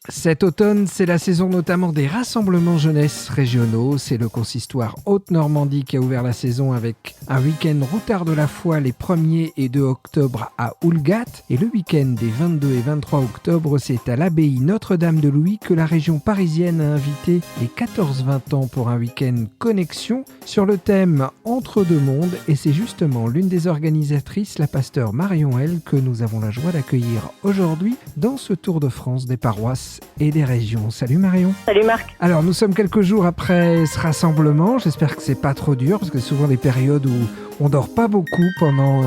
Cet automne, c'est la saison notamment des rassemblements jeunesse régionaux. C'est le consistoire Haute-Normandie qui a ouvert la saison avec un week-end routard de la foi les 1er et 2 octobre à Houlgat. Et le week-end des 22 et 23 octobre, c'est à l'abbaye Notre-Dame de Louis que la région parisienne a invité les 14-20 ans pour un week-end connexion sur le thème Entre deux mondes. Et c'est justement l'une des organisatrices, la pasteure Marion L, que nous avons la joie d'accueillir aujourd'hui dans ce Tour de France des paroisses et des régions. Salut Marion. Salut Marc. Alors nous sommes quelques jours après ce rassemblement, j'espère que c'est pas trop dur parce que c'est souvent des périodes où on dort pas beaucoup pendant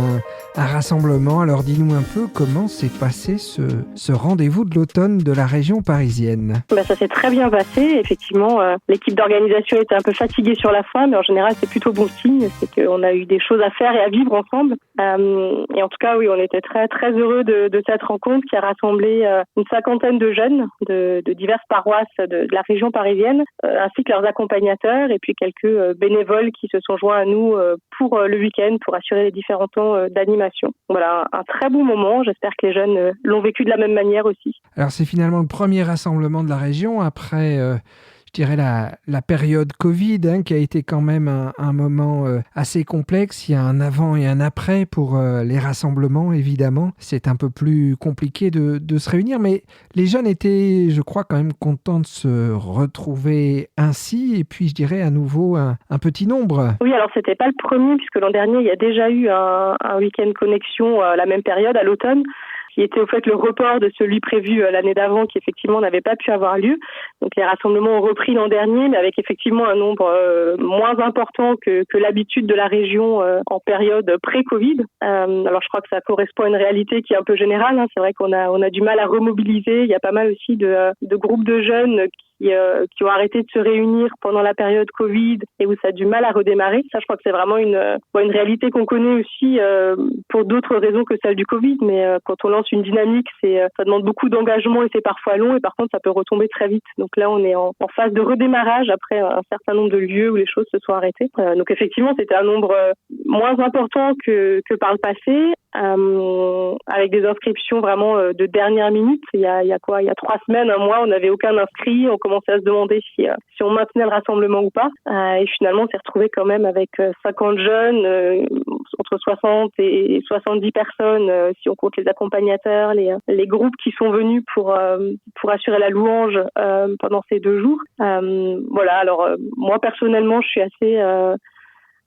un rassemblement. Alors dis-nous un peu comment s'est passé ce rendez-vous de l'automne de la région parisienne. Ça s'est très bien passé, effectivement l'équipe d'organisation était un peu fatiguée sur la fin, mais en général c'est plutôt bon signe, c'est qu'on a eu des choses à faire et à vivre ensemble. Et en tout cas oui, on était très très heureux de cette rencontre qui a rassemblé une 50aine de jeunes de diverses paroisses de la région parisienne, ainsi que leurs accompagnateurs et puis quelques bénévoles qui se sont joints à nous pour le week-end pour assurer les différents temps d'animation. Voilà, un très bon moment. J'espère que les jeunes l'ont vécu de la même manière aussi. Alors c'est finalement le premier rassemblement de la région après je dirais la période Covid qui a été quand même un moment assez complexe. Il y a un avant et un après pour les rassemblements, évidemment. C'est un peu plus compliqué de se réunir, mais les jeunes étaient, je crois, quand même contents de se retrouver ainsi. Et puis, je dirais à nouveau un petit nombre. Oui, alors c'était pas le premier, puisque l'an dernier, il y a déjà eu un week-end connexion à la même période, à l'automne, qui était au fait le report de celui prévu l'année d'avant, qui effectivement n'avait pas pu avoir lieu. Donc les rassemblements ont repris l'an dernier, mais avec effectivement un nombre moins important que l'habitude de la région en période pré-Covid. Alors je crois que ça correspond à une réalité qui est un peu générale. C'est vrai qu'on a du mal à remobiliser. Il y a pas mal aussi de groupes de jeunes qui ont arrêté de se réunir pendant la période Covid et où ça a du mal à redémarrer. Ça, je crois que c'est vraiment une réalité qu'on connaît aussi pour d'autres raisons que celle du Covid. Mais quand on lance une dynamique, ça demande beaucoup d'engagement et c'est parfois long. Et par contre, ça peut retomber très vite. Donc là, on est en phase de redémarrage après un certain nombre de lieux où les choses se sont arrêtées. Donc effectivement, c'était un nombre moins important que par le passé. Avec des inscriptions vraiment de dernière minute. Il y a 3 semaines, un mois, on n'avait aucun inscrit. On commençait à se demander si on maintenait le rassemblement ou pas. Et finalement, on s'est retrouvé quand même avec 50 jeunes, entre 60 et 70 personnes, si on compte les accompagnateurs, les groupes qui sont venus pour assurer la louange pendant ces 2 jours. Voilà. Alors moi personnellement, je suis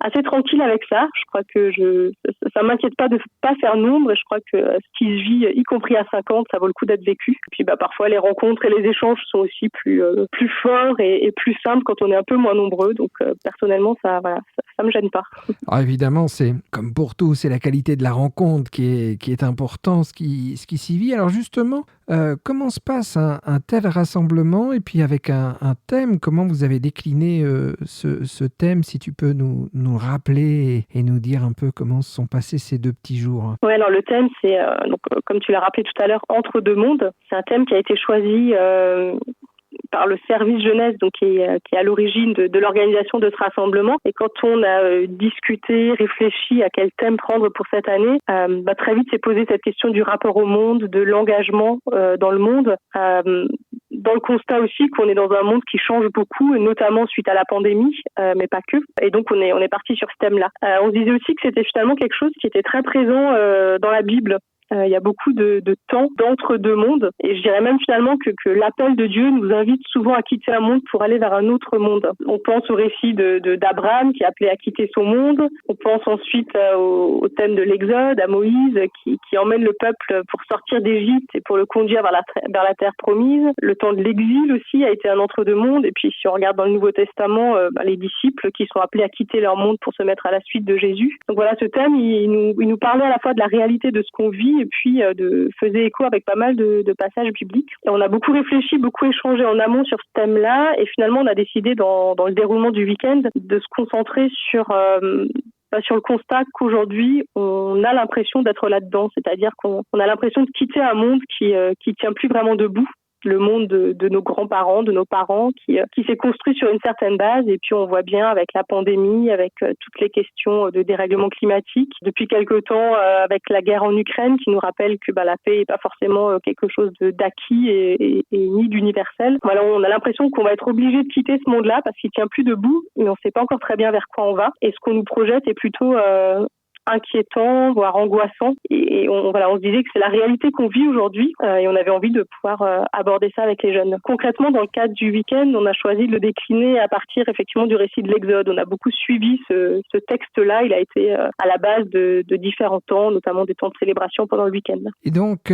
assez tranquille avec ça. Je crois que ça m'inquiète pas de pas faire nombre et je crois que ce qui se vit, y compris à 50, ça vaut le coup d'être vécu. Et puis parfois les rencontres et les échanges sont aussi plus forts et plus simples quand on est un peu moins nombreux. Donc personnellement, ça me gêne pas. Alors évidemment, c'est comme pour tout, c'est la qualité de la rencontre qui est important, ce qui s'y vit. Alors justement, comment se passe un tel rassemblement et puis avec un thème, comment vous avez décliné ce thème, si tu peux nous rappeler et nous dire un peu comment se sont passés ces 2 petits jours. Oui, alors le thème, c'est, comme tu l'as rappelé tout à l'heure, Entre deux mondes. C'est un thème qui a été choisi par le service jeunesse, donc qui est à l'origine de l'organisation de ce rassemblement. Et quand on a discuté, réfléchi à quel thème prendre pour cette année, très vite s'est posé cette question du rapport au monde, de l'engagement dans le monde, dans le constat aussi qu'on est dans un monde qui change beaucoup, notamment suite à la pandémie, mais pas que. Et donc on est parti sur ce thème-là. On se disait aussi que c'était finalement quelque chose qui était très présent dans la Bible. Il y a beaucoup de temps d'entre deux mondes et je dirais même finalement que l'appel de Dieu nous invite souvent à quitter un monde pour aller vers un autre monde. On pense au récit d'Abraham qui est appelé à quitter son monde. On pense ensuite au thème de l'Exode, à Moïse qui emmène le peuple pour sortir d'Égypte et pour le conduire vers la terre promise. Le temps de l'exil aussi a été un entre-deux mondes. Et puis si on regarde dans le Nouveau Testament, les disciples qui sont appelés à quitter leur monde pour se mettre à la suite de Jésus. Donc voilà, ce thème, il nous parlait à la fois de la réalité de ce qu'on vit et puis faisait écho avec pas mal de passages bibliques. Et on a beaucoup réfléchi, beaucoup échangé en amont sur ce thème-là et finalement on a décidé dans le déroulement du week-end de se concentrer sur le constat qu'aujourd'hui on a l'impression d'être là-dedans, c'est-à-dire qu'on a l'impression de quitter un monde qui tient plus vraiment debout. le monde de nos grands-parents, de nos parents, qui s'est construit sur une certaine base. Et puis on voit bien avec la pandémie, avec toutes les questions de dérèglement climatique, depuis quelque temps avec la guerre en Ukraine, qui nous rappelle que la paix n'est pas forcément quelque chose d'acquis et ni d'universel. Voilà, on a l'impression qu'on va être obligé de quitter ce monde-là parce qu'il tient plus debout, mais on ne sait pas encore très bien vers quoi on va. Et ce qu'on nous projette est plutôt inquiétant, voire angoissant. Et on se disait que c'est la réalité qu'on vit aujourd'hui et on avait envie de pouvoir aborder ça avec les jeunes. Concrètement, dans le cadre du week-end, on a choisi de le décliner à partir effectivement du récit de l'Exode. On a beaucoup suivi ce texte-là. Il a été à la base de différents temps, notamment des temps de célébration pendant le week-end. Et donc,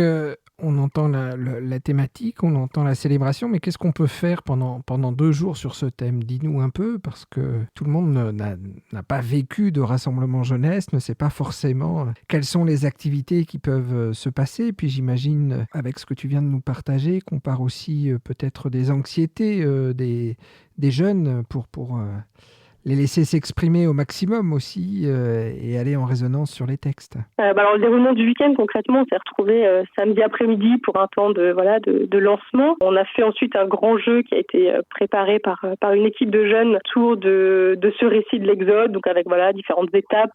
on entend la thématique, on entend la célébration, mais qu'est-ce qu'on peut faire pendant 2 jours sur ce thème? Dis-nous un peu, parce que tout le monde n'a pas vécu de rassemblement jeunesse, ne sait pas forcément quelles sont les activités qui peuvent se passer. Puis j'imagine, avec ce que tu viens de nous partager, qu'on part aussi peut-être des anxiétés des jeunes pour les laisser s'exprimer au maximum aussi et aller en résonance sur les textes. Alors le déroulement du week-end, concrètement, on s'est retrouvé samedi après-midi pour un temps de lancement. On a fait ensuite un grand jeu qui a été préparé par une équipe de jeunes autour de ce récit de l'Exode, donc avec différentes étapes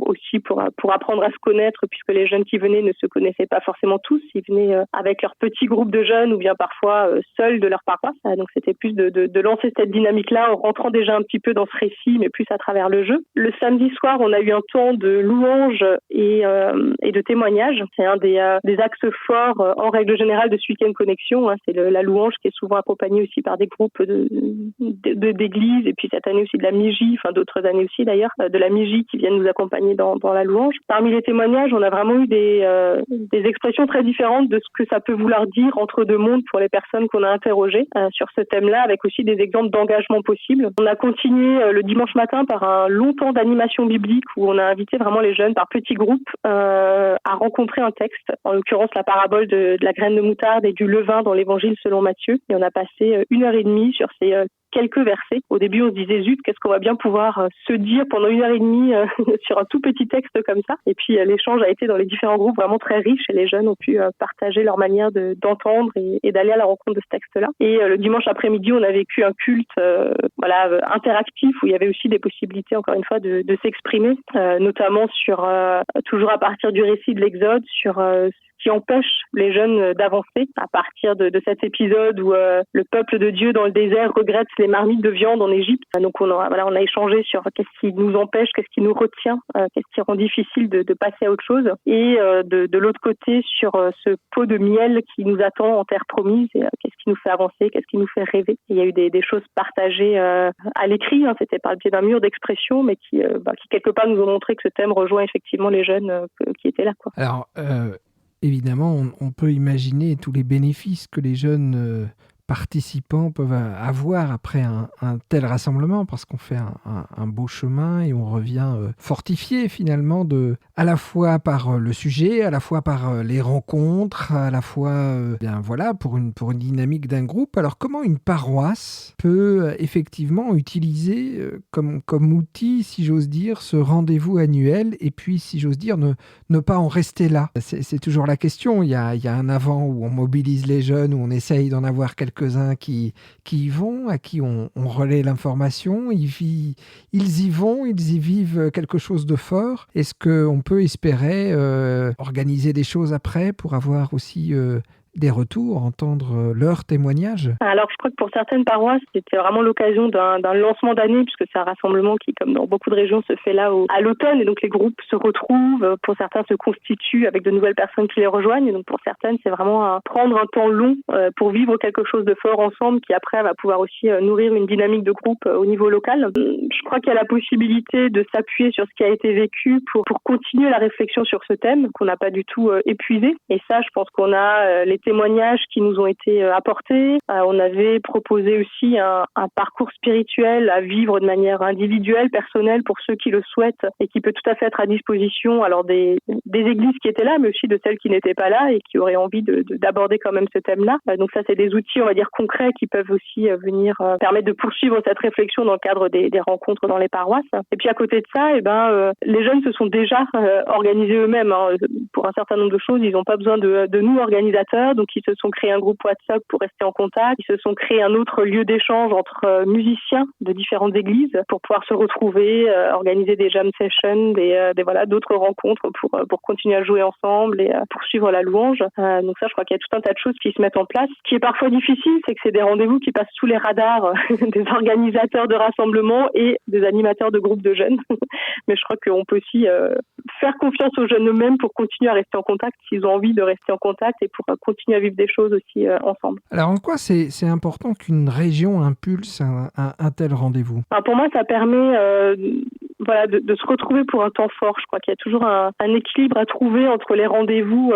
aussi pour apprendre à se connaître, puisque les jeunes qui venaient ne se connaissaient pas forcément tous. Ils venaient avec leur petit groupe de jeunes ou bien parfois seuls de leur paroisse. Donc c'était plus de lancer cette dynamique-là en rentrant déjà un petit peu dans ce récit, mais plus à travers le jeu. Le samedi soir, on a eu un temps de louange et de témoignage. C'est un des axes forts en règle générale de ce week-end connexion. C'est la louange qui est souvent accompagnée aussi par des groupes d'églises et puis cette année aussi de la MIJ, d'autres années aussi d'ailleurs, de la MIJ qui viennent nous accompagner dans la louange. Parmi les témoignages, on a vraiment eu des expressions très différentes de ce que ça peut vouloir dire entre deux mondes pour les personnes qu'on a interrogées sur ce thème-là, avec aussi des exemples d'engagement possibles. On a continué le dimanche matin par un long temps d'animation biblique où on a invité vraiment les jeunes par petits groupes à rencontrer un texte, en l'occurrence la parabole de la graine de moutarde et du levain dans l'évangile selon Matthieu. Et on a passé 1h30 sur ces quelques versets. Au début, on se disait zut, qu'est-ce qu'on va bien pouvoir se dire pendant 1h30 sur un tout petit texte comme ça. Et puis l'échange a été dans les différents groupes vraiment très riche et les jeunes ont pu partager leur manière d'entendre et d'aller à la rencontre de ce texte-là. Et le dimanche après-midi, on a vécu un culte interactif où il y avait aussi des possibilités, encore une fois, de s'exprimer, notamment sur toujours à partir du récit de l'Exode, sur qui empêche les jeunes d'avancer à partir de cet épisode où le peuple de Dieu dans le désert regrette les marmites de viande en Égypte. Donc on a échangé sur qu'est-ce qui nous empêche, qu'est-ce qui nous retient, qu'est-ce qui rend difficile de passer à autre chose. Et de l'autre côté, sur ce pot de miel qui nous attend en terre promise, et, qu'est-ce qui nous fait avancer, qu'est-ce qui nous fait rêver. Et il y a eu des choses partagées à l'écrit, c'était par le biais d'un mur d'expression, mais qui quelque part nous ont montré que ce thème rejoint effectivement les jeunes qui étaient là. Alors, évidemment, on peut imaginer tous les bénéfices que les jeunes participants peuvent avoir après un tel rassemblement, parce qu'on fait un beau chemin et on revient fortifié finalement à la fois par le sujet, à la fois par les rencontres, à la fois pour une dynamique d'un groupe. Alors comment une paroisse peut effectivement utiliser comme outil, si j'ose dire, ce rendez-vous annuel et puis, si j'ose dire, ne pas en rester là? C'est toujours la question. Il y a un avant où on mobilise les jeunes, où on essaye d'en avoir quelques-uns qui y vont, à qui on relaie l'information, ils y vont, ils y vivent quelque chose de fort. Est-ce qu'on peut espérer organiser des choses après pour avoir aussi des retours, entendre leurs témoignages? Alors, je crois que pour certaines paroisses, c'était vraiment l'occasion d'un lancement d'année, puisque c'est un rassemblement qui, comme dans beaucoup de régions, se fait là à l'automne. Et donc, les groupes se retrouvent. Pour certains, se constituent avec de nouvelles personnes qui les rejoignent. Et donc, pour certaines, c'est vraiment prendre un temps long pour vivre quelque chose de fort ensemble, qui après va pouvoir aussi nourrir une dynamique de groupe au niveau local. Je crois qu'il y a la possibilité de s'appuyer sur ce qui a été vécu pour continuer la réflexion sur ce thème, qu'on n'a pas du tout épuisé. Et ça, je pense qu'on a les témoignages qui nous ont été apportés. On avait proposé aussi un parcours spirituel à vivre de manière individuelle, personnelle, pour ceux qui le souhaitent et qui peut tout à fait être à disposition alors des églises qui étaient là, mais aussi de celles qui n'étaient pas là et qui auraient envie d'aborder quand même ce thème-là. Donc ça, c'est des outils, on va dire, concrets qui peuvent aussi venir permettre de poursuivre cette réflexion dans le cadre des rencontres dans les paroisses. Et puis à côté de ça, les jeunes se sont déjà organisés eux-mêmes. Pour un certain nombre de choses, ils n'ont pas besoin de nous, organisateurs, donc ils se sont créés un groupe WhatsApp pour rester en contact. Ils se sont créés un autre lieu d'échange entre musiciens de différentes églises pour pouvoir se retrouver, organiser des jam sessions, d'autres rencontres pour continuer à jouer ensemble et poursuivre la louange. Donc ça, je crois qu'il y a tout un tas de choses qui se mettent en place. Ce qui est parfois difficile, c'est que c'est des rendez-vous qui passent sous les radars des organisateurs de rassemblements et des animateurs de groupes de jeunes. Mais je crois qu'on peut aussi faire confiance aux jeunes eux-mêmes pour continuer à rester en contact s'ils ont envie de rester en contact et pour continuer à vivre des choses aussi ensemble. Alors en quoi c'est important qu'une région impulse un tel rendez-vous ? Alors pour moi, ça permet de se retrouver pour un temps fort. Je crois qu'il y a toujours un équilibre à trouver entre les rendez-vous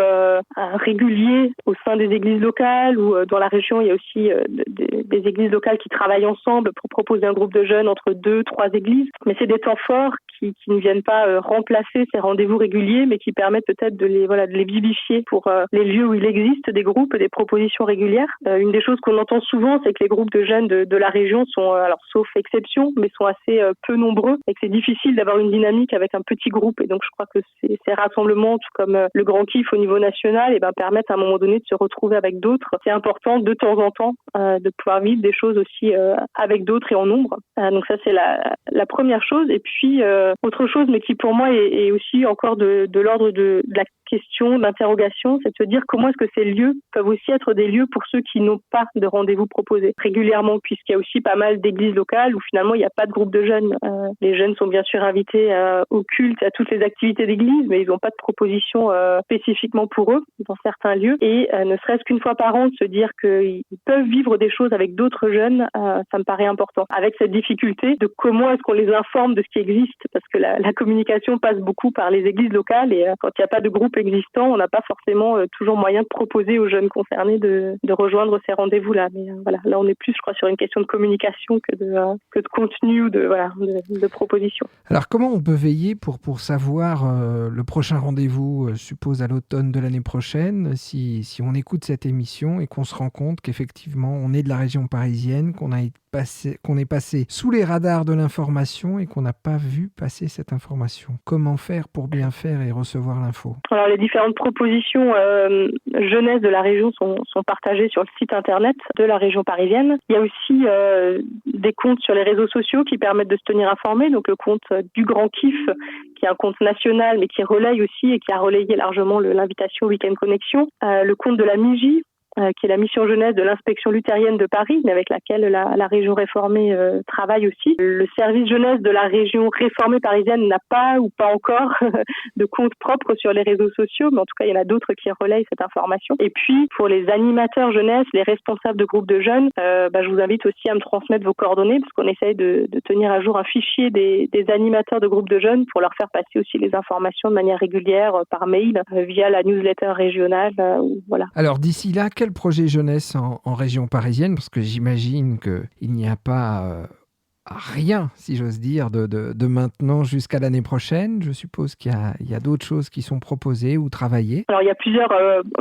réguliers au sein des églises locales ou dans la région, il y a aussi des églises locales qui travaillent ensemble pour proposer un groupe de jeunes entre 2-3 églises. Mais c'est des temps forts qui ne viennent pas remplacer ces rendez-vous réguliers, mais qui permettent peut-être de les vivifier pour les lieux où il existe des groupes, des propositions régulières. Une des choses qu'on entend souvent, c'est que les groupes de jeunes de la région sont, alors sauf exception, mais sont assez peu nombreux et que c'est difficile d'avoir une dynamique avec un petit groupe. Et donc je crois que ces rassemblements, tout comme le Grand Kiff au niveau national, permettent à un moment donné de se retrouver avec d'autres. C'est important de temps en temps de pouvoir vivre des choses aussi avec d'autres et en nombre. Donc ça c'est la première chose. Et puis autre chose, mais qui pour moi est aussi encore de l'ordre de la question, d'interrogation, c'est de se dire comment est-ce que ces lieux peuvent aussi être des lieux pour ceux qui n'ont pas de rendez-vous proposés régulièrement, puisqu'il y a aussi pas mal d'églises locales où finalement il n'y a pas de groupe de jeunes. Les jeunes sont bien sûr invités au culte, à toutes les activités d'église, mais ils n'ont pas de proposition spécifiquement pour eux dans certains lieux. Et ne serait-ce qu'une fois par an, de se dire qu'ils peuvent vivre des choses avec d'autres jeunes, ça me paraît important. Avec cette difficulté de comment est-ce qu'on les informe de ce qui existe, parce que la communication passe beaucoup par les églises locales et quand il n'y a pas de groupe existant, on n'a pas forcément toujours moyen de proposer aux jeunes concernés de rejoindre ces rendez-vous-là. Mais là on est plus, je crois, sur une question de communication que de contenu ou de proposition. Alors comment on peut veiller pour savoir le prochain rendez-vous, suppose à l'automne de l'année prochaine, si on écoute cette émission et qu'on se rend compte qu'effectivement on est de la région parisienne, qu'on est passé sous les radars de l'information et qu'on n'a pas vu passer cette information. Comment faire pour bien faire et recevoir l'info ? Alors les différentes propositions jeunesse de la région sont partagées sur le site internet de la région parisienne. Il y a aussi des comptes sur les réseaux sociaux qui permettent de se tenir informé. Donc le compte du Grand Kiff, qui est un compte national mais qui relaye aussi et qui a relayé largement l'invitation Week-end Connexion. Le compte de la MIJ, qui est la mission jeunesse de l'inspection luthérienne de Paris, mais avec laquelle la région réformée travaille aussi. Le service jeunesse de la région réformée parisienne n'a pas ou pas encore de compte propre sur les réseaux sociaux, mais en tout cas, il y en a d'autres qui relayent cette information. Et puis, pour les animateurs jeunesse, les responsables de groupes de jeunes, je vous invite aussi à me transmettre vos coordonnées, parce qu'on essaye de tenir à jour un fichier des animateurs de groupes de jeunes pour leur faire passer aussi les informations de manière régulière par mail, via la newsletter régionale. Voilà. Alors, d'ici là, quel projet jeunesse en région parisienne, parce que j'imagine qu'il n'y a pas rien, si j'ose dire, de maintenant jusqu'à l'année prochaine. Je suppose qu'il y a d'autres choses qui sont proposées ou travaillées. Alors il y a plusieurs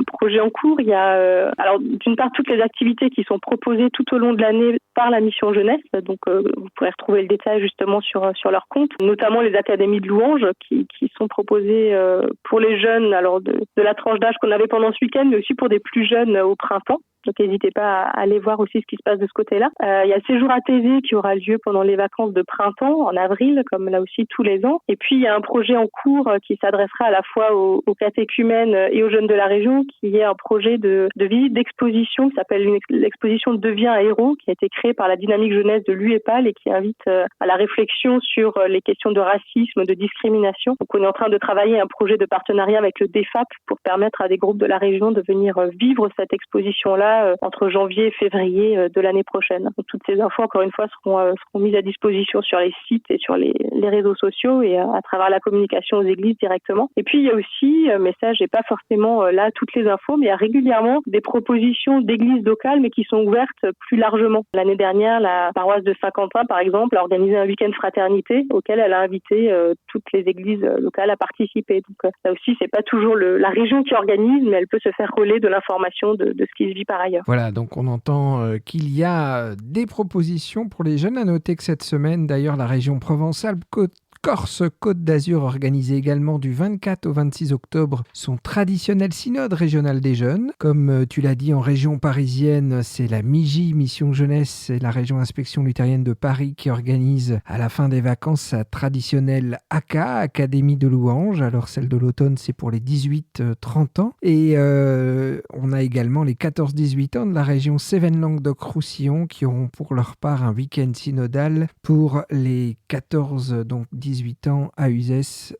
projets en cours. Il y a alors d'une part toutes les activités qui sont proposées tout au long de l'année par la mission jeunesse. Donc vous pourrez retrouver le détail justement sur leur compte, notamment les académies de louanges qui sont proposées pour les jeunes, alors de la tranche d'âge qu'on avait pendant ce week-end, mais aussi pour des plus jeunes au printemps. Donc n'hésitez pas à aller voir aussi ce qui se passe de ce côté-là. Il y a le séjour à Thésée qui aura lieu pendant les vacances de printemps, en avril, comme là aussi tous les ans. Et puis il y a un projet en cours qui s'adressera à la fois aux catéchumènes et aux jeunes de la région, qui est un projet de visite d'exposition qui s'appelle l'exposition Deviens un héros, qui a été créée par la dynamique jeunesse de l'UEPAL et qui invite à la réflexion sur les questions de racisme, de discrimination. Donc on est en train de travailler un projet de partenariat avec le DEFAP pour permettre à des groupes de la région de venir vivre cette exposition-là entre janvier et février de l'année prochaine. Donc, toutes ces infos, encore une fois, seront mises à disposition sur les sites et sur les réseaux sociaux et à travers la communication aux églises directement. Et puis, il y a aussi, mais ça, j'ai pas forcément là toutes les infos, mais il y a régulièrement des propositions d'églises locales, mais qui sont ouvertes plus largement. L'année dernière, la paroisse de Saint-Quentin, par exemple, a organisé un week-end fraternité auquel elle a invité toutes les églises locales à participer. Donc, là aussi, c'est pas toujours la région qui organise, mais elle peut se faire relais de l'information de ce qui se vit par ailleurs. Voilà, donc on entend qu'il y a des propositions pour les jeunes. À noter que cette semaine, d'ailleurs, la région Provence-Alpes-Côte Corse-Côte d'Azur organise également du 24 au 26 octobre son traditionnel synode régional des jeunes. Comme tu l'as dit, en région parisienne, c'est la MIJI, Mission Jeunesse, et la région Inspection luthérienne de Paris qui organise à la fin des vacances sa traditionnelle ACA, Académie de louanges. Alors celle de l'automne, c'est pour les 18-30 ans. Et on a également les 14-18 ans de la région Cévennes-Languedoc-Roussillon qui auront pour leur part un week-end synodal pour les 14, donc 18 ans à Uzès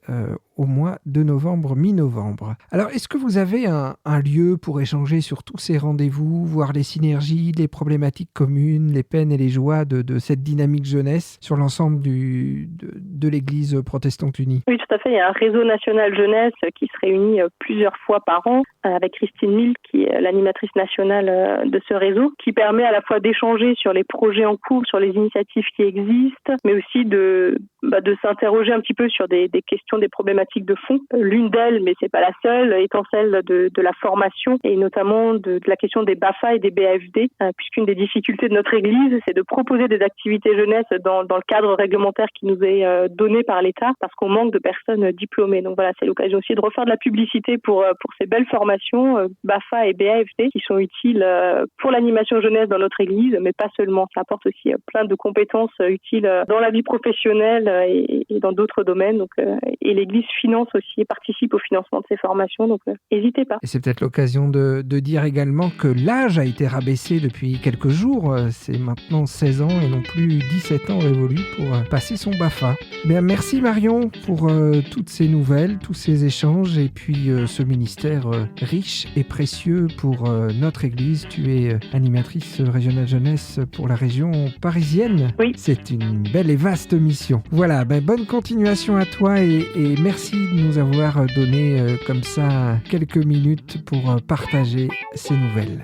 au mois de novembre, mi-novembre. Alors, est-ce que vous avez un lieu pour échanger sur tous ces rendez-vous, voir les synergies, les problématiques communes, les peines et les joies de cette dynamique jeunesse sur l'ensemble de l'Église protestante unie? Oui, tout à fait. Il y a un réseau national jeunesse qui se réunit plusieurs fois par an avec Christine Mille, qui est l'animatrice nationale de ce réseau, qui permet à la fois d'échanger sur les projets en cours, sur les initiatives qui existent, mais aussi de s'interroger un petit peu sur des questions, des problématiques de fond. L'une d'elles, mais c'est pas la seule, étant celle de la formation et notamment de la question des BAFA et des BAFD, puisqu'une des difficultés de notre Église, c'est de proposer des activités jeunesse dans le cadre réglementaire qui nous est donné par l'État, parce qu'on manque de personnes diplômées. Donc voilà, c'est l'occasion aussi de refaire de la publicité pour ces belles formations BAFA et BAFD qui sont utiles pour l'animation jeunesse dans notre Église, mais pas seulement. Ça apporte aussi plein de compétences utiles dans la vie professionnelle et dans d'autres domaines. Donc, et l'Église finance aussi et participe au financement de ces formations, donc n'hésitez pas. Et c'est peut-être l'occasion de dire également que l'âge a été rabaissé depuis quelques jours. C'est maintenant 16 ans et non plus 17 ans révolus pour passer son BAFA. Bien, merci Marion pour toutes ces nouvelles, tous ces échanges et puis ce ministère riche et précieux pour notre Église. Tu es animatrice régionale jeunesse pour la région parisienne. Oui. C'est une belle et vaste mission. Voilà, bonne continuation à toi et merci de nous avoir donné comme ça quelques minutes pour partager ces nouvelles.